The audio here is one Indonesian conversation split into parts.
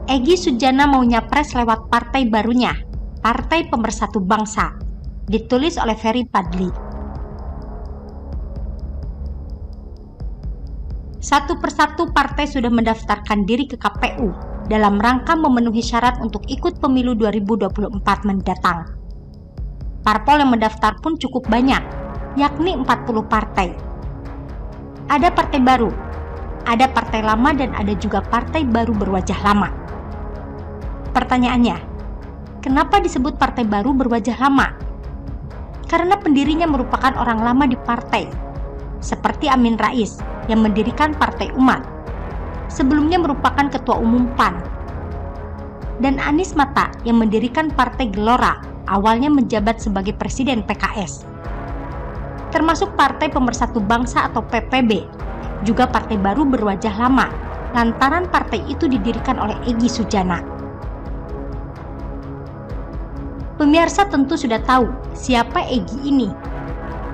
Egy Sujana mau nyapres lewat partai barunya, Partai Pemersatu Bangsa, ditulis oleh Ferry Fadli. Satu persatu partai sudah mendaftarkan diri ke KPU dalam rangka memenuhi syarat untuk ikut pemilu 2024 mendatang. Parpol yang mendaftar pun cukup banyak, yakni 40 partai. Ada partai baru, ada partai lama, dan ada juga partai baru berwajah lama. Pertanyaannya, kenapa disebut partai baru berwajah lama? Karena pendirinya merupakan orang lama di partai, seperti Amin Rais yang mendirikan Partai Umat, sebelumnya merupakan Ketua Umum PAN, dan Anies Mata yang mendirikan Partai Gelora, awalnya menjabat sebagai Presiden PKS. Termasuk Partai Pemersatu Bangsa atau PPB, juga partai baru berwajah lama, lantaran partai itu didirikan oleh Egy Sujana. Pemirsa tentu sudah tahu siapa Egy ini,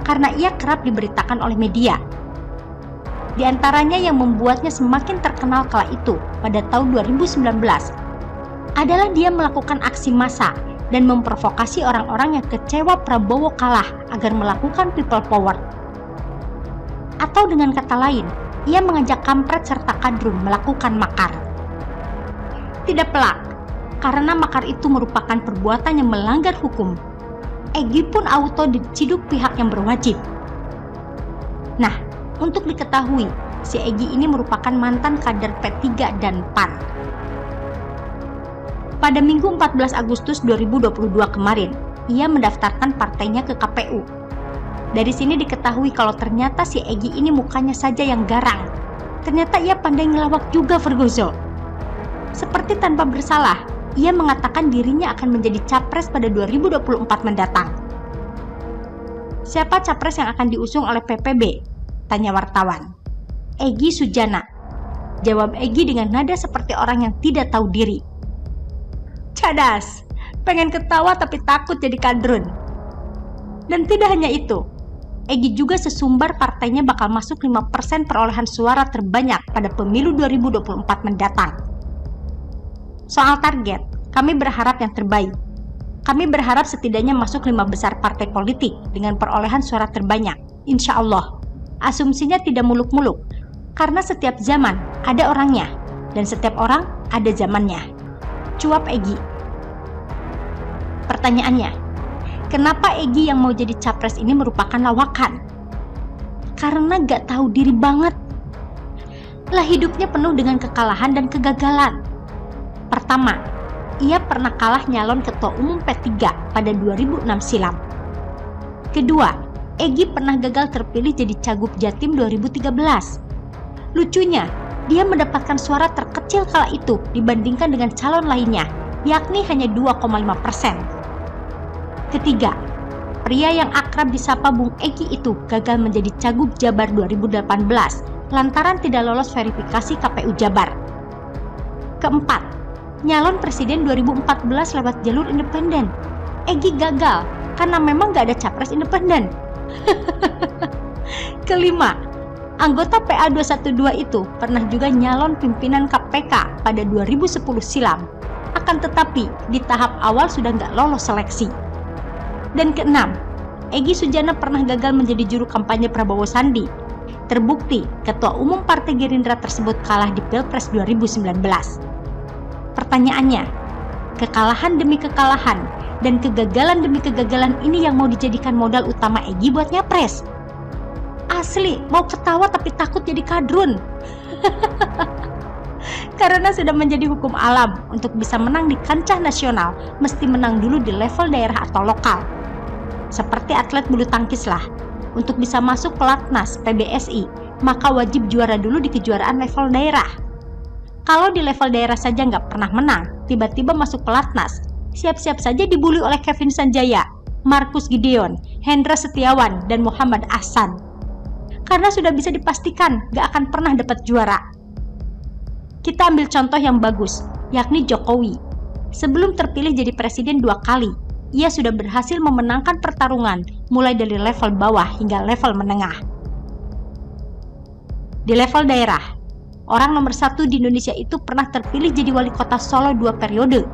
karena ia kerap diberitakan oleh media. Di antaranya yang membuatnya semakin terkenal kala itu pada tahun 2019 adalah dia melakukan aksi massa dan memprovokasi orang-orang yang kecewa Prabowo kalah agar melakukan people power. Atau dengan kata lain, ia mengajak kampret serta kadrun melakukan makar. Tidak pelak, karena makar itu merupakan perbuatan yang melanggar hukum. Egy pun auto diciduk pihak yang berwajib. Nah, untuk diketahui, si Egy ini merupakan mantan kader P3 dan PAN. Pada Minggu 14 Agustus 2022 kemarin, ia mendaftarkan partainya ke KPU. Dari sini diketahui kalau ternyata si Egy ini mukanya saja yang garang. Ternyata ia pandai ngelawak juga, Vergozo. Seperti tanpa bersalah, ia mengatakan dirinya akan menjadi capres pada 2024 mendatang. Siapa capres yang akan diusung oleh PPB? Tanya wartawan. Egy Sujana. Jawab Egy dengan nada seperti orang yang tidak tahu diri. Cadas, pengen ketawa tapi takut jadi kadrun. Dan tidak hanya itu, Egy juga sesumbar partainya bakal masuk 5% perolehan suara terbanyak pada pemilu 2024 mendatang. Soal target, kami berharap yang terbaik. Kami berharap setidaknya masuk 5 besar partai politik dengan perolehan suara terbanyak, insya Allah. Asumsinya tidak muluk-muluk, karena setiap zaman ada orangnya, dan setiap orang ada zamannya. Cuap Egy. Pertanyaannya, kenapa Egy yang mau jadi capres ini merupakan lawakan? Karena gak tahu diri banget. Lah hidupnya penuh dengan kekalahan dan kegagalan. Pertama, ia pernah kalah nyalon ketua umum P3 pada 2006 silam. Kedua, Egy pernah gagal terpilih jadi cagup Jatim 2013. Lucunya, dia mendapatkan suara terkecil kala itu dibandingkan dengan calon lainnya, yakni hanya 2,5%. Ketiga, pria yang akrab disapa Bung Egy itu gagal menjadi cagup Jabar 2018 lantaran tidak lolos verifikasi KPU Jabar. Keempat, nyalon presiden 2014 lewat jalur independen. Egy gagal karena memang gak ada capres independen. Kelima, anggota PA 212 itu pernah juga nyalon pimpinan KPK pada 2010 silam, akan tetapi di tahap awal sudah nggak lolos seleksi. Dan keenam, Egy Sujana pernah gagal menjadi juru kampanye Prabowo Sandi. Terbukti ketua umum Partai Gerindra tersebut kalah di Pilpres 2019. Pertanyaannya, kekalahan demi kekalahan dan kegagalan demi kegagalan ini yang mau dijadikan modal utama Egy buat nyapres? Asli, mau ketawa tapi takut jadi kadrun. Karena sudah menjadi hukum alam, untuk bisa menang di kancah nasional, mesti menang dulu di level daerah atau lokal. Seperti atlet bulu tangkis lah, untuk bisa masuk pelatnas PBSI, maka wajib juara dulu di kejuaraan level daerah. Kalau di level daerah saja nggak pernah menang, tiba-tiba masuk pelatnas, siap-siap saja dibully oleh Kevin Sanjaya, Markus Gideon, Hendra Setiawan, dan Muhammad Ahsan. Karena sudah bisa dipastikan nggak akan pernah dapat juara. Kita ambil contoh yang bagus, yakni Jokowi. Sebelum terpilih jadi presiden 2 kali, ia sudah berhasil memenangkan pertarungan mulai dari level bawah hingga level menengah. Di level daerah, orang nomor 1 di Indonesia itu pernah terpilih jadi wali kota Solo 2 periode.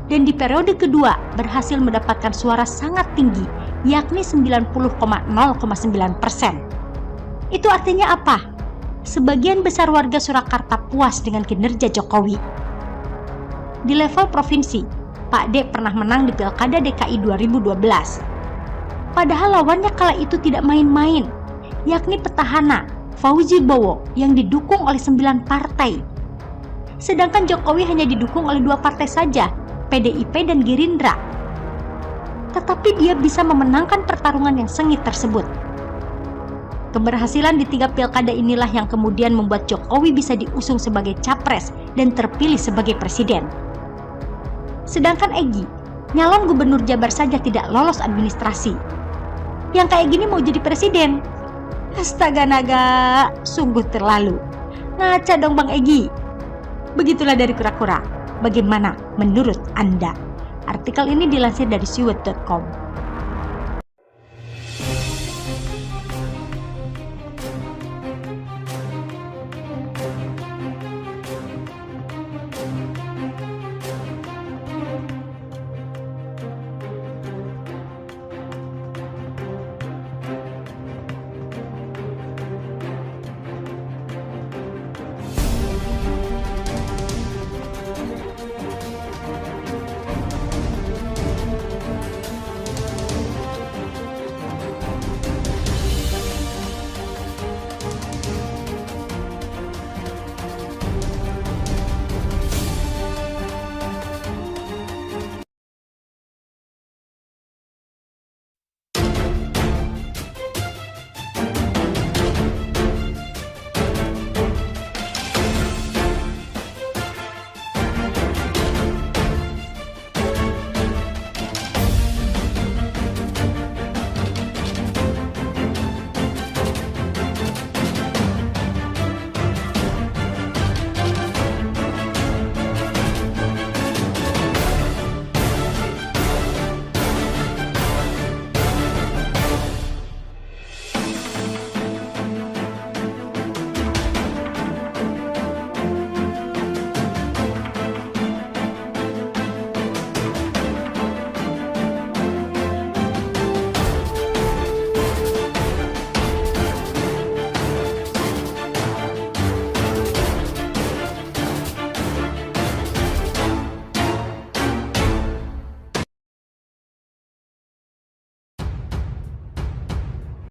Dan di periode kedua berhasil mendapatkan suara sangat tinggi, yakni 90,09%. Itu artinya apa? Sebagian besar warga Surakarta puas dengan kinerja Jokowi. Di level provinsi, Pak D pernah menang di Pilkada DKI 2012. Padahal lawannya kala itu tidak main-main, yakni petahana Fauzi Bowo yang didukung oleh 9 partai. Sedangkan Jokowi hanya didukung oleh 2 partai saja, PDIP dan Gerindra. Tetapi dia bisa memenangkan pertarungan yang sengit tersebut. Keberhasilan di 3 pilkada inilah yang kemudian membuat Jokowi bisa diusung sebagai capres dan terpilih sebagai presiden. Sedangkan Egy, nyalon gubernur Jabar saja tidak lolos administrasi. Yang kayak gini mau jadi presiden? Astaga naga, sungguh terlalu. Ngaca dong Bang Egy. Begitulah dari Kura-Kura. Bagaimana menurut Anda? Artikel ini dilansir dari siwet.com.